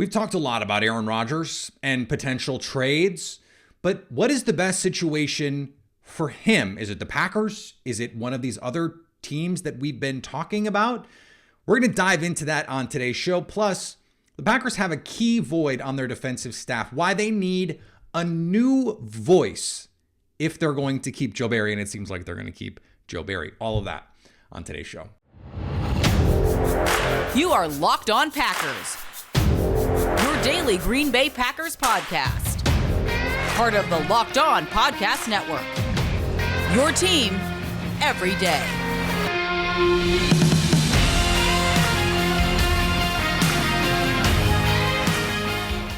We've talked a lot about Aaron Rodgers and potential trades, but what is the best situation for him? Is it the Packers? Is it one of these other teams that we've been talking about? We're going to dive into that on today's show. Plus, the Packers have a key void on their defensive staff, why they need a new voice if they're going to keep Joe Barry, and it seems like they're going to keep Joe Barry. All of that on today's show. You are Locked On Packers, your daily Green Bay Packers podcast. Part of the Locked On Podcast Network, your team every day.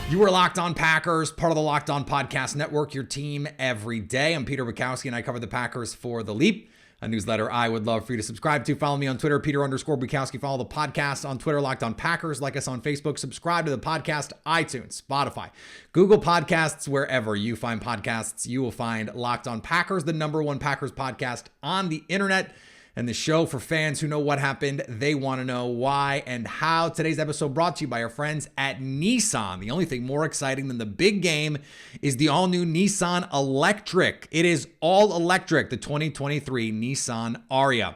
You are Locked On Packers, part of the Locked On Podcast Network, your team every day. I'm Peter Bukowski, and I cover the Packers for The Leap, a newsletter I would love for you to subscribe to. Follow me on Twitter, Peter_Bukowski. Follow the podcast on Twitter, Locked On Packers. Like us on Facebook. Subscribe to the podcast, iTunes, Spotify, Google Podcasts, wherever you find podcasts. You will find Locked On Packers, the #1 Packers podcast on the internet. And the show for fans who know what happened, they want to know why and how. Today's episode brought to you by our friends at Nissan. The only thing more exciting than the big game is the all-new Nissan Electric. It is all electric, the 2023 Nissan Ariya.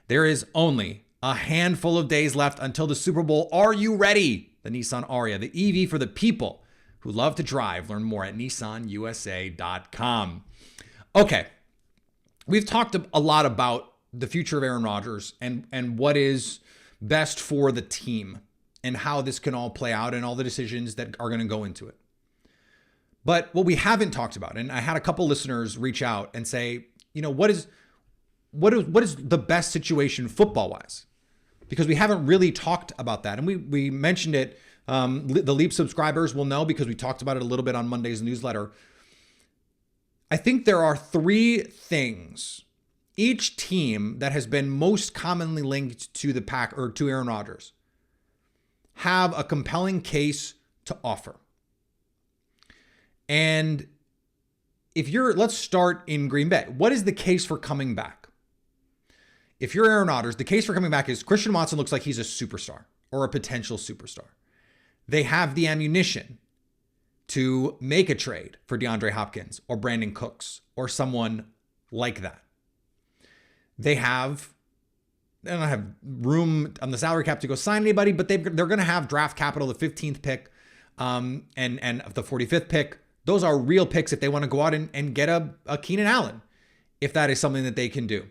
There is only a handful of days left until the Super Bowl. Are you ready? The Nissan Ariya, the EV for the people who love to drive. Learn more at nissanusa.com. Okay, we've talked a lot about the future of Aaron Rodgers and what is best for the team and how this can all play out and all the decisions that are going to go into it. But what we haven't talked about, and I had a couple listeners reach out and say, you know, what is the best situation football-wise? Because we haven't really talked about that. And we mentioned it. The Leap subscribers will know because we talked about it a little bit on Monday's newsletter. I think there are three things each team that has been most commonly linked to the Pack or to Aaron Rodgers have a compelling case to offer. And let's start in Green Bay. What is the case for coming back? If you're Aaron Rodgers, the case for coming back is Christian Watson looks like he's a superstar or a potential superstar. They have the ammunition to make a trade for DeAndre Hopkins or Brandon Cooks or someone like that. They don't have room on the salary cap to go sign anybody, but they're going to have draft capital, the 15th pick and the 45th pick. Those are real picks if they want to go out and get a Keenan Allen, if that is something that they can do.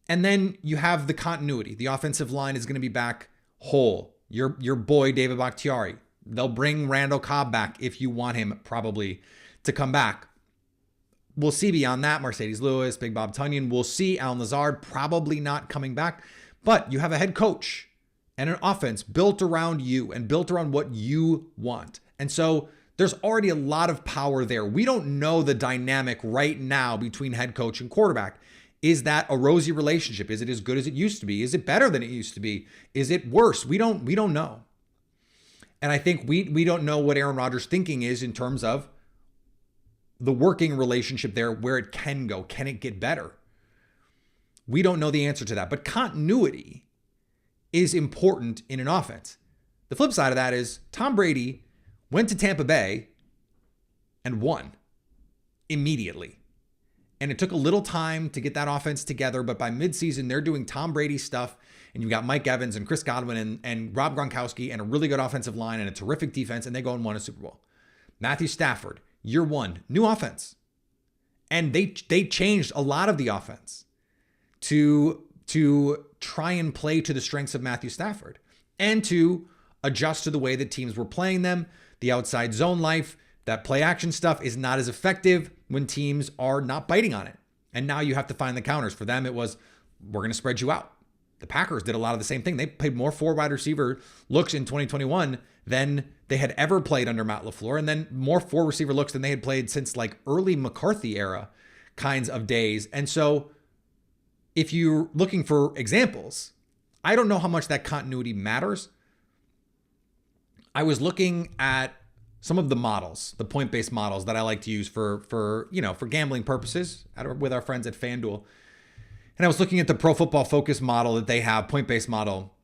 And then you have the continuity. The offensive line is going to be back whole. Your boy, David Bakhtiari. They'll bring Randall Cobb back if you want him probably to come back. We'll see beyond that. Mercedes Lewis, Big Bob Tunyon. We'll see. Alan Lazard probably not coming back. But you have a head coach and an offense built around you and built around what you want. And so there's already a lot of power there. We don't know the dynamic right now between head coach and quarterback. Is that a rosy relationship? Is it as good as it used to be? Is it better than it used to be? Is it worse? We don't know. And I think we don't know what Aaron Rodgers' thinking is in terms of the working relationship there, where it can go. Can it get better? We don't know the answer to that, but continuity is important in an offense. The flip side of that is Tom Brady went to Tampa Bay and won immediately. And it took a little time to get that offense together, but by midseason, they're doing Tom Brady stuff, and you've got Mike Evans and Chris Godwin and Rob Gronkowski and a really good offensive line and a terrific defense, and they go and won a Super Bowl. Matthew Stafford, year one, new offense. And they changed a lot of the offense to try and play to the strengths of Matthew Stafford and to adjust to the way that teams were playing them. The outside zone life, that play action stuff is not as effective when teams are not biting on it. And now you have to find the counters. For them, it was, we're going to spread you out. The Packers did a lot of the same thing. They played more 4 wide receiver looks in 2021 than they had ever played under Matt LaFleur, and then more 4 receiver looks than they had played since like early McCarthy era kinds of days. And so if you're looking for examples, I don't know how much that continuity matters. I was looking at some of the models, the point-based models that I like to use for gambling purposes with our friends at FanDuel. And I was looking at the Pro Football Focus model that they have, point-based model.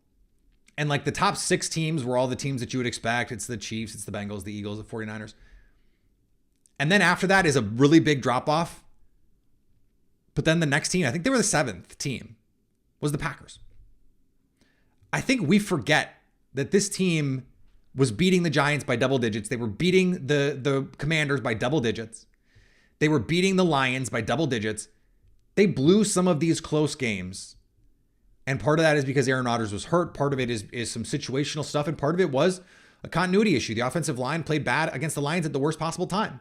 And like the top 6 teams were all the teams that you would expect. It's the Chiefs, it's the Bengals, the Eagles, the 49ers. And then after that is a really big drop off. But then the next team, I think they were the 7th team, was the Packers. I think we forget that this team was beating the Giants by double digits. They were beating the Commanders by double digits. They were beating the Lions by double digits. They blew some of these close games. And part of that is because Aaron Rodgers was hurt. Part of it is some situational stuff. And part of it was a continuity issue. The offensive line played bad against the Lions at the worst possible time.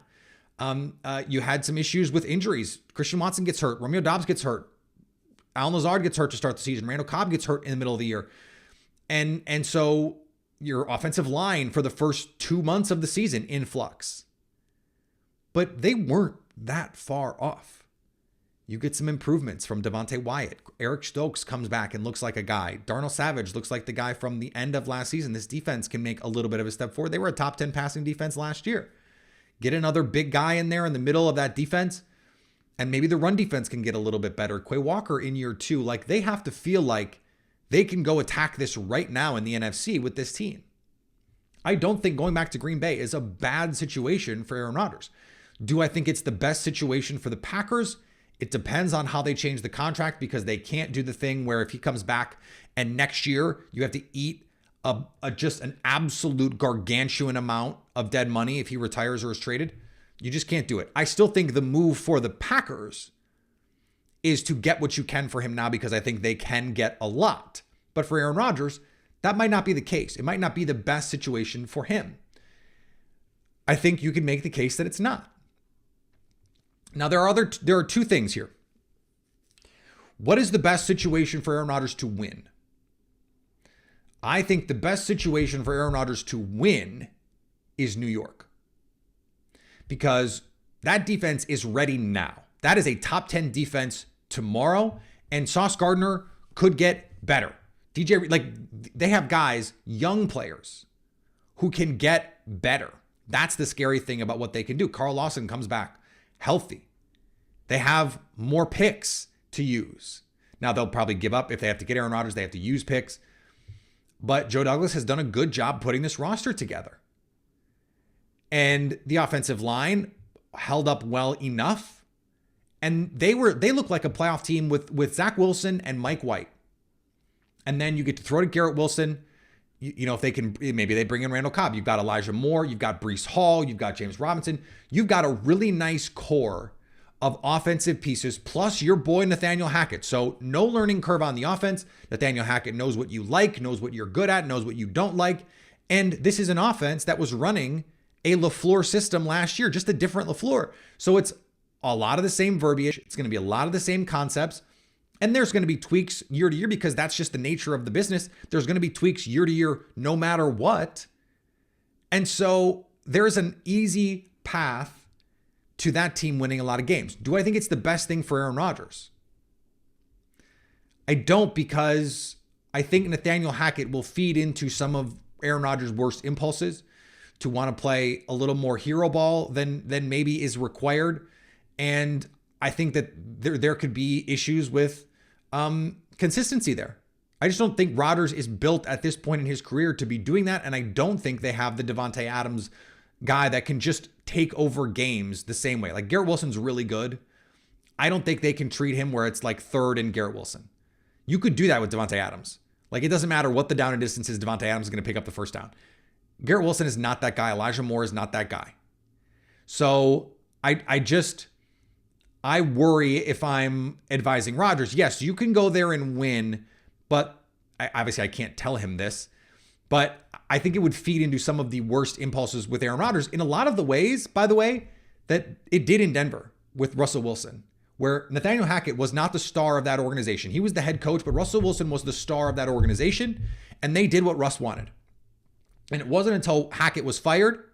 You had some issues with injuries. Christian Watson gets hurt. Romeo Doubs gets hurt. Allen Lazard gets hurt to start the season. Randall Cobb gets hurt in the middle of the year. And so your offensive line for the first 2 months of the season in flux. But they weren't that far off. You get some improvements from Devontae Wyatt. Eric Stokes comes back and looks like a guy. Darnell Savage looks like the guy from the end of last season. This defense can make a little bit of a step forward. They were a top 10 passing defense last year. Get another big guy in there in the middle of that defense, and maybe the run defense can get a little bit better. Quay Walker in year 2, like they have to feel like they can go attack this right now in the NFC with this team. I don't think going back to Green Bay is a bad situation for Aaron Rodgers. Do I think it's the best situation for the Packers? It depends on how they change the contract, because they can't do the thing where if he comes back and next year you have to eat just an absolute gargantuan amount of dead money if he retires or is traded. You just can't do it. I still think the move for the Packers is to get what you can for him now, because I think they can get a lot. But for Aaron Rodgers, that might not be the case. It might not be the best situation for him. I think you can make the case that it's not. Now, there are 2 things here. What is the best situation for Aaron Rodgers to win? I think the best situation for Aaron Rodgers to win is New York, because that defense is ready now. That is a top 10 defense tomorrow, and Sauce Gardner could get better. They have guys, young players, who can get better. That's the scary thing about what they can do. Carl Lawson comes back healthy. They have more picks to use. Now, they'll probably give up if they have to get Aaron Rodgers. They have to use picks. But Joe Douglas has done a good job putting this roster together. And the offensive line held up well enough. And they look like a playoff team with Zach Wilson and Mike White. And then you get to throw to Garrett Wilson. You know, if they can, maybe they bring in Randall Cobb. You've got Elijah Moore. You've got Breece Hall. You've got James Robinson. You've got a really nice core of offensive pieces, plus your boy Nathaniel Hackett. So no learning curve on the offense. Nathaniel Hackett knows what you like, knows what you're good at, knows what you don't like. And this is an offense that was running a LaFleur system last year, just a different LaFleur. So it's a lot of the same verbiage. It's going to be a lot of the same concepts. And there's going to be tweaks year to year, because that's just the nature of the business. There's going to be tweaks year to year, no matter what. And so there's an easy path to that team winning a lot of games. Do I think it's the best thing for Aaron Rodgers? I don't, because I think Nathaniel Hackett will feed into some of Aaron Rodgers' worst impulses to want to play a little more hero ball than maybe is required. And I think that there could be issues with consistency there. I just don't think Rodgers is built at this point in his career to be doing that. And I don't think they have the Devontae Adams guy that can just take over games the same way. Like Garrett Wilson's really good. I don't think they can treat him where it's like third and Garrett Wilson. You could do that with Devontae Adams. Like it doesn't matter what the down and distance is, Devontae Adams is going to pick up the first down. Garrett Wilson is not that guy. Elijah Moore is not that guy. So I worry if I'm advising Rodgers. Yes, you can go there and win, but obviously I can't tell him this, but I think it would feed into some of the worst impulses with Aaron Rodgers in a lot of the ways, by the way, that it did in Denver with Russell Wilson, where Nathaniel Hackett was not the star of that organization. He was the head coach, but Russell Wilson was the star of that organization, and they did what Russ wanted. And it wasn't until Hackett was fired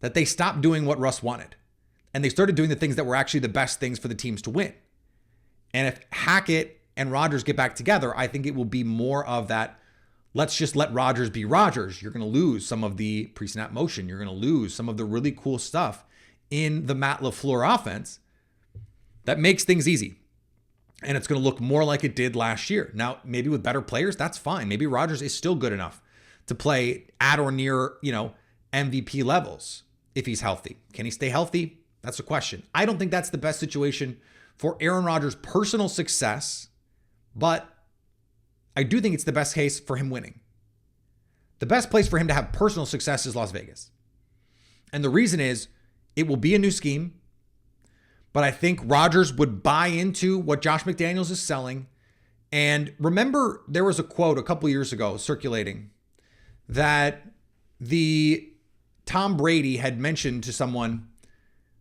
that they stopped doing what Russ wanted. And they started doing the things that were actually the best things for the teams to win. And if Hackett and Rodgers get back together, I think it will be more of that, let's just let Rodgers be Rodgers. You're going to lose some of the pre-snap motion. You're going to lose some of the really cool stuff in the Matt LaFleur offense that makes things easy. And it's going to look more like it did last year. Now, maybe with better players, that's fine. Maybe Rodgers is still good enough to play at or near, MVP levels if he's healthy. Can he stay healthy? That's a question. I don't think that's the best situation for Aaron Rodgers' personal success, but I do think it's the best case for him winning. The best place for him to have personal success is Las Vegas. And the reason is it will be a new scheme, but I think Rodgers would buy into what Josh McDaniels is selling. And remember, there was a quote a couple years ago circulating that Tom Brady had mentioned to someone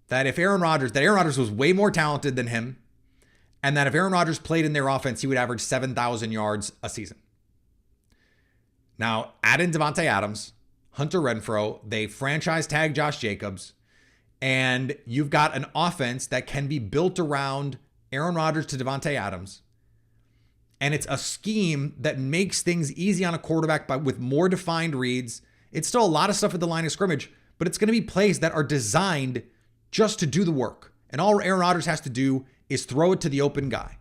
that Aaron Rodgers was way more talented than him, and that if Aaron Rodgers played in their offense, he would average 7,000 yards a season. Now, add in Davante Adams, Hunter Renfrow, they franchise tag Josh Jacobs, and you've got an offense that can be built around Aaron Rodgers to Davante Adams. And it's a scheme that makes things easy on a quarterback with more defined reads. It's still a lot of stuff at the line of scrimmage, but it's going to be plays that are designed just to do the work. And all Aaron Rodgers has to do is throw it to the open guy.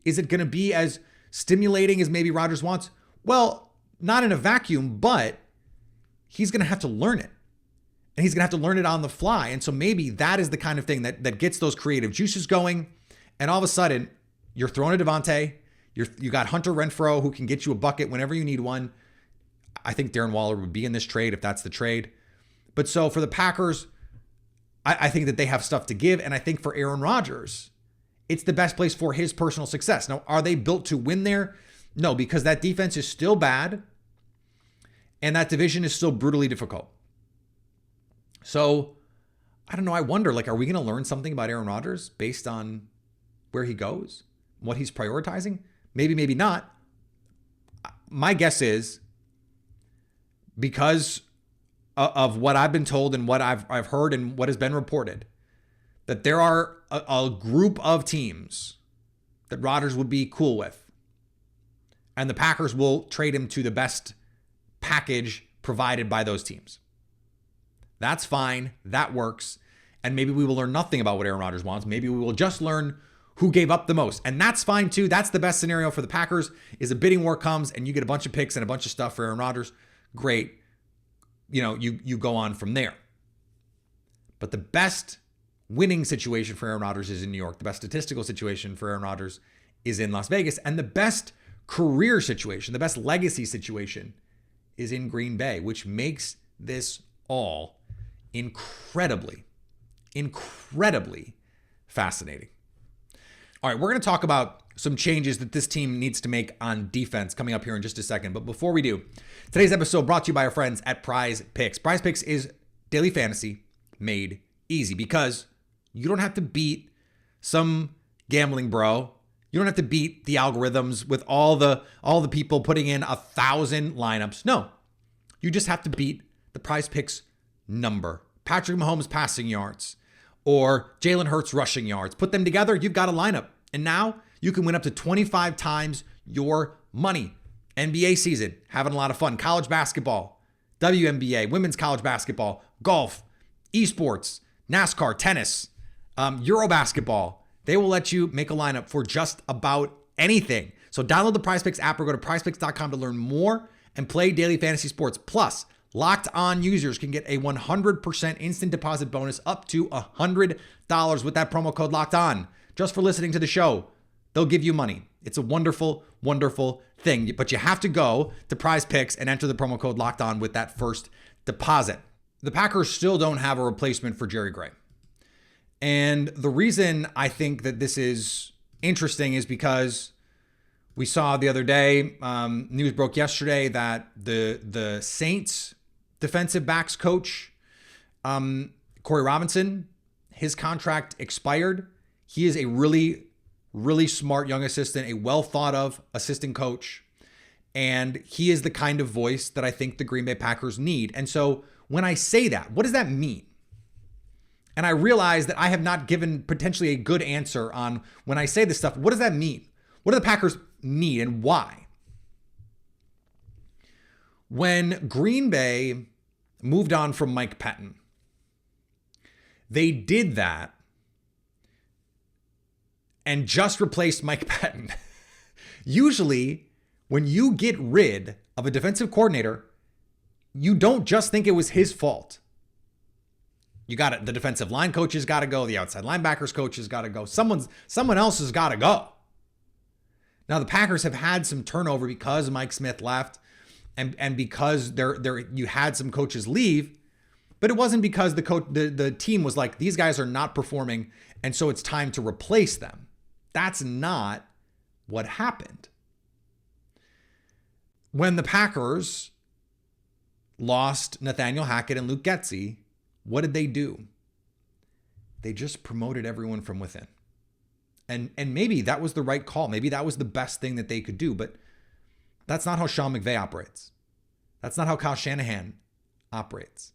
Is it going to be as stimulating as maybe Rodgers wants? Well, not in a vacuum, but he's going to have to learn it. And he's going to have to learn it on the fly. And so maybe that is the kind of thing that gets those creative juices going. And all of a sudden, you're throwing to Davante. You got Hunter Renfrow who can get you a bucket whenever you need one. I think Darren Waller would be in this trade if that's the trade. But so for the Packers, I think that they have stuff to give. And I think for Aaron Rodgers, it's the best place for his personal success. Now, are they built to win there? No, because that defense is still bad. And that division is still brutally difficult. So, I don't know. I wonder, are we going to learn something about Aaron Rodgers based on where he goes, what he's prioritizing? Maybe, maybe not. My guess is because of what I've been told and what I've heard and what has been reported, that there are a group of teams that Rodgers would be cool with. And the Packers will trade him to the best package provided by those teams. That's fine. That works. And maybe we will learn nothing about what Aaron Rodgers wants. Maybe we will just learn who gave up the most. And that's fine too. That's the best scenario for the Packers is a bidding war comes and you get a bunch of picks and a bunch of stuff for Aaron Rodgers. Great. You go on from there. But the best winning situation for Aaron Rodgers is in New York. The best statistical situation for Aaron Rodgers is in Las Vegas. And the best career situation, the best legacy situation is in Green Bay, which makes this all incredibly fascinating. All right, we're going to talk about some changes that this team needs to make on defense coming up here in just a second. But before we do, today's episode brought to you by our friends at PrizePicks. PrizePicks is daily fantasy made easy because you don't have to beat some gambling bro. You don't have to beat the algorithms with all the people putting in 1,000 lineups. No, you just have to beat the PrizePicks number. Patrick Mahomes passing yards or Jalen Hurts rushing yards. Put them together, you've got a lineup. And now you can win up to 25 times your money. NBA season, having a lot of fun. College basketball, WNBA, women's college basketball, golf, esports, NASCAR, tennis, Euro basketball. They will let you make a lineup for just about anything. So download the PrizePicks app or go to prizepicks.com to learn more and play daily fantasy sports. Plus, Locked On users can get a 100% instant deposit bonus up to $100 with that promo code Locked On. Just for listening to the show, they'll give you money. It's a wonderful, wonderful thing. But you have to go to PrizePicks and enter the promo code Locked On with that first deposit. The Packers still don't have a replacement for Jerry Gray. And the reason I think that this is interesting is because we saw the other day, news broke yesterday that the Saints defensive backs coach, Corey Robinson, his contract expired. He is a really, really smart young assistant, a well thought of assistant coach. And he is the kind of voice that I think the Green Bay Packers need. And so when I say that, what does that mean? And I realize that I have not given potentially a good answer on when I say this stuff. What does that mean? What do the Packers need and why? When Green Bay moved on from Mike Pettin, they did that and just replaced Mike Patton. Usually, when you get rid of a defensive coordinator, you don't just think it was his fault. You got it. The defensive line coaches got to go. The outside linebackers coaches got to go. Someone else has got to go. Now, the Packers have had some turnover because Mike Smith left and because you had some coaches leave, but it wasn't because the team was like, these guys are not performing, and so it's time to replace them. That's not what happened. When the Packers lost Nathaniel Hackett and Luke Getsy, what did they do? They just promoted everyone from within. And maybe that was the right call. Maybe that was the best thing that they could do, but that's not how Sean McVay operates. That's not how Kyle Shanahan operates.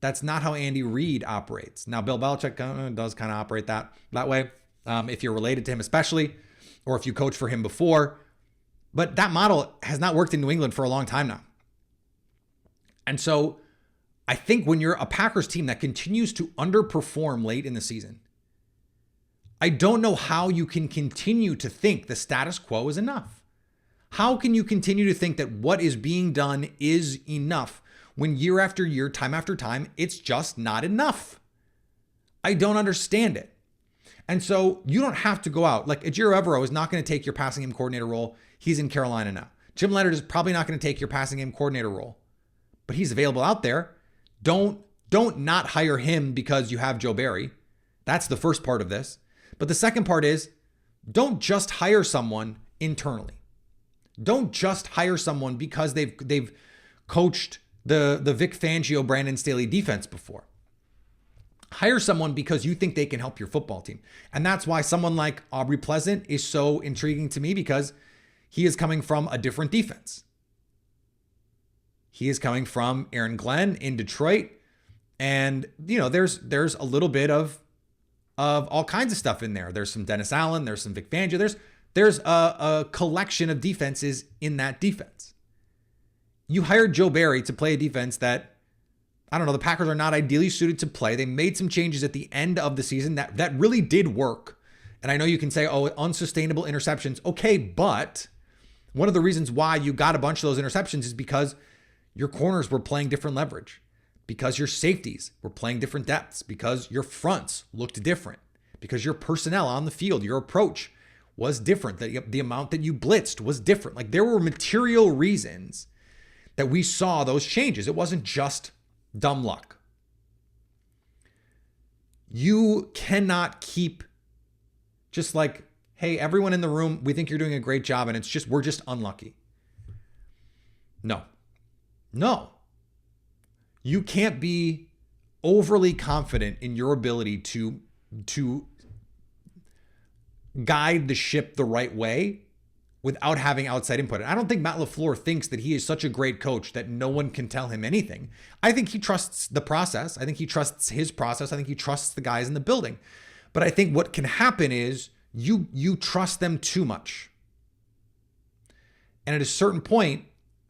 That's not how Andy Reid operates. Now, Bill Belichick does kind of operate that way, if you're related to him especially, or if you coached for him before. But that model has not worked in New England for a long time now. And so I think when you're a Packers team that continues to underperform late in the season, I don't know how you can continue to think the status quo is enough. How can you continue to think that what is being done is enough when year after year, time after time, it's just not enough? I don't understand it. And so you don't have to go out. Like Ejiro Evero is not going to take your passing game coordinator role. He's in Carolina now. Jim Leonard is probably not going to take your passing game coordinator role, but he's available out there. Don't not hire him because you have Joe Barry. That's the first part of this. But the second part is, don't just hire someone internally. Don't just hire someone because they've coached the Vic Fangio, Brandon Staley defense before. Hire someone because you think they can help your football team. And that's why someone like Aubrey Pleasant is so intriguing to me, because he is coming from a different defense. He is coming from Aaron Glenn in Detroit. And, there's a little bit of all kinds of stuff in there. There's some Dennis Allen. There's some Vic Fangio. There's a collection of defenses in that defense. You hired Joe Barry to play a defense that, I don't know, the Packers are not ideally suited to play. They made some changes at the end of the season that really did work. And I know you can say, oh, unsustainable interceptions. Okay, but one of the reasons why you got a bunch of those interceptions is because your corners were playing different leverage, because your safeties were playing different depths, because your fronts looked different, because your personnel on the field, your approach was different, the amount that you blitzed was different. Like, there were material reasons that we saw those changes. It wasn't just dumb luck. You cannot keep just like, hey, everyone in the room, we think you're doing a great job, and we're just unlucky. No. You can't be overly confident in your ability to guide the ship the right way without having outside input. And I don't think Matt LaFleur thinks that he is such a great coach that no one can tell him anything. I think he trusts the process. I think he trusts his process. I think he trusts the guys in the building. But I think what can happen is you trust them too much. And at a certain point,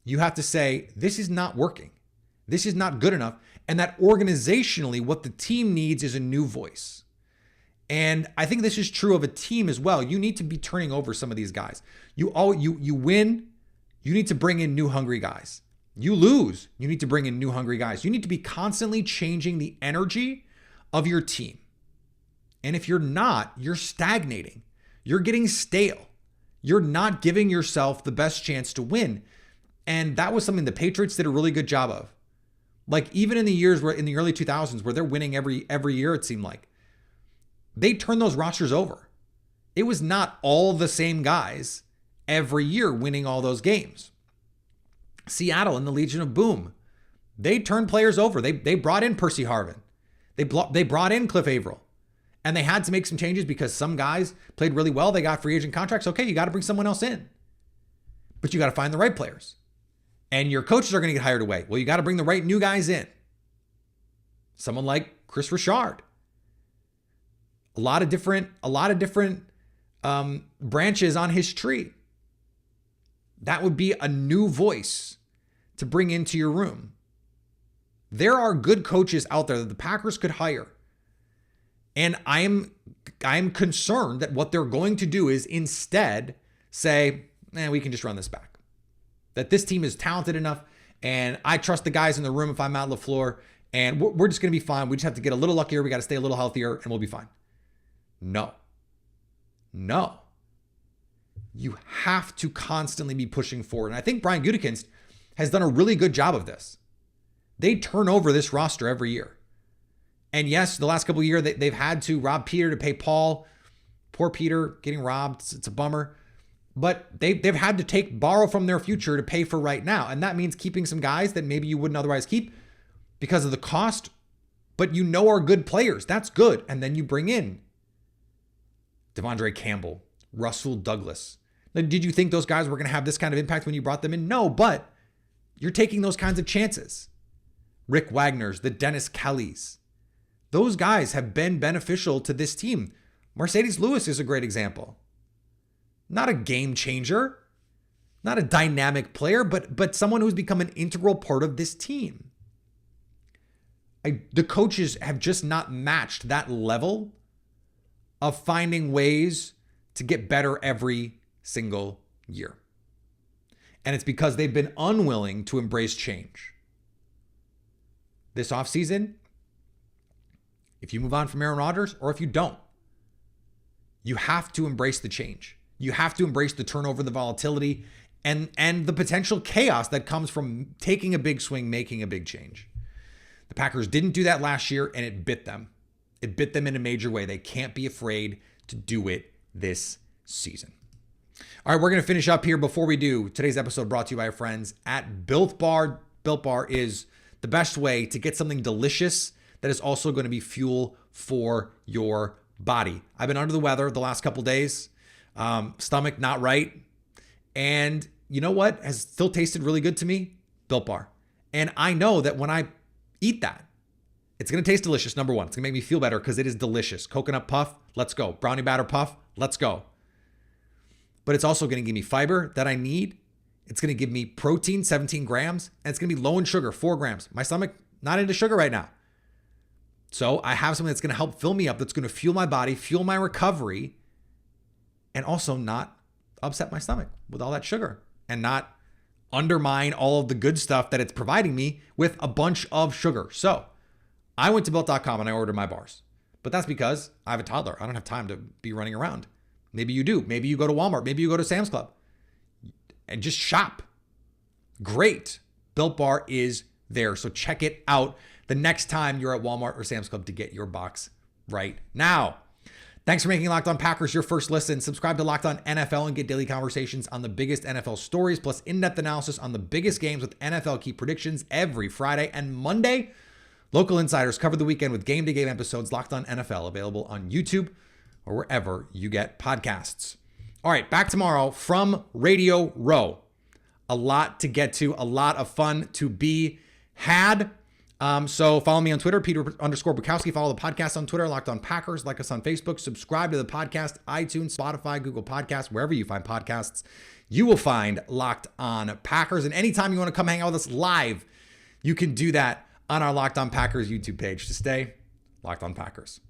you have to say, this is not working. This is not good enough. And that organizationally, what the team needs is a new voice. And I think this is true of a team as well. You need to be turning over some of these guys. You win, you need to bring in new hungry guys. You lose, you need to bring in new hungry guys. You need to be constantly changing the energy of your team. And if you're not, you're stagnating. You're getting stale. You're not giving yourself the best chance to win. And that was something the Patriots did a really good job of. Like, even in the years where in the early 2000s where they're winning every year, it seemed like, they turned those rosters over. It was not all the same guys every year winning all those games. Seattle and the Legion of Boom, they turned players over. They brought in Percy Harvin. They brought in Cliff Averill. And they had to make some changes because some guys played really well. They got free agent contracts. Okay, you got to bring someone else in. But you got to find the right players. And your coaches are going to get hired away. Well, you got to bring the right new guys in. Someone like Chris Richard. A lot of different branches on his tree. That would be a new voice to bring into your room. There are good coaches out there that the Packers could hire. And I am I'm concerned that what they're going to do is instead say, we can just run this back. That this team is talented enough, and I trust the guys in the room if I'm Matt LaFleur, and we're just going to be fine. We just have to get a little luckier. We got to stay a little healthier, and we'll be fine. No. You have to constantly be pushing forward. And I think Brian Gutekunst has done a really good job of this. They turn over this roster every year. And yes, the last couple of years, they've had to rob Peter to pay Paul. Poor Peter getting robbed. It's a bummer. But they've had to borrow from their future to pay for right now. And that means keeping some guys that maybe you wouldn't otherwise keep because of the cost, but are good players. That's good. And then you bring in Devondre Campbell, Russell Douglas. Now, did you think those guys were going to have this kind of impact when you brought them in? No, but you're taking those kinds of chances. Rick Wagner's, the Dennis Kellys. Those guys have been beneficial to this team. Mercedes Lewis is a great example. Not a game changer, not a dynamic player, but someone who's become an integral part of this team. The coaches have just not matched that level of finding ways to get better every single year. And it's because they've been unwilling to embrace change. This offseason, if you move on from Aaron Rodgers or if you don't, you have to embrace the change. You have to embrace the turnover, the volatility, and the potential chaos that comes from taking a big swing, making a big change. The Packers didn't do that last year, and it bit them. It bit them in a major way. They can't be afraid to do it this season. All right, we're going to finish up here. Before we do, today's episode brought to you by our friends at Built Bar. Built Bar is the best way to get something delicious that is also going to be fuel for your body. I've been under the weather the last couple days. Stomach not right. And you know what has still tasted really good to me? Built Bar. And I know that when I eat that, it's going to taste delicious. Number one, it's going to make me feel better because it is delicious. Coconut puff, let's go. Brownie batter puff, let's go. But it's also going to give me fiber that I need. It's going to give me protein, 17 grams, and it's going to be low in sugar, 4 grams. My stomach, not into sugar right now. So I have something that's going to help fill me up, that's going to fuel my body, fuel my recovery, and also not upset my stomach with all that sugar and not undermine all of the good stuff that it's providing me with a bunch of sugar. So I went to Built.com and I ordered my bars. But that's because I have a toddler. I don't have time to be running around. Maybe you do. Maybe you go to Walmart. Maybe you go to Sam's Club and just shop. Great. Built Bar is there. So check it out the next time you're at Walmart or Sam's Club to get your box right now. Thanks for making Locked On Packers your first listen. Subscribe to Locked On NFL and get daily conversations on the biggest NFL stories, plus in-depth analysis on the biggest games with NFL key predictions every Friday and Monday. Local insiders cover the weekend with game-to-game episodes. Locked On NFL, available on YouTube or wherever you get podcasts. All right, back tomorrow from Radio Row. A lot to get to, a lot of fun to be had. So follow me on Twitter, Peter_Bukowski. Follow the podcast on Twitter, Locked On Packers. Like us on Facebook. Subscribe to the podcast, iTunes, Spotify, Google Podcasts, wherever you find podcasts. You will find Locked On Packers. And anytime you want to come hang out with us live, you can do that on our Locked On Packers YouTube page to stay Locked On Packers.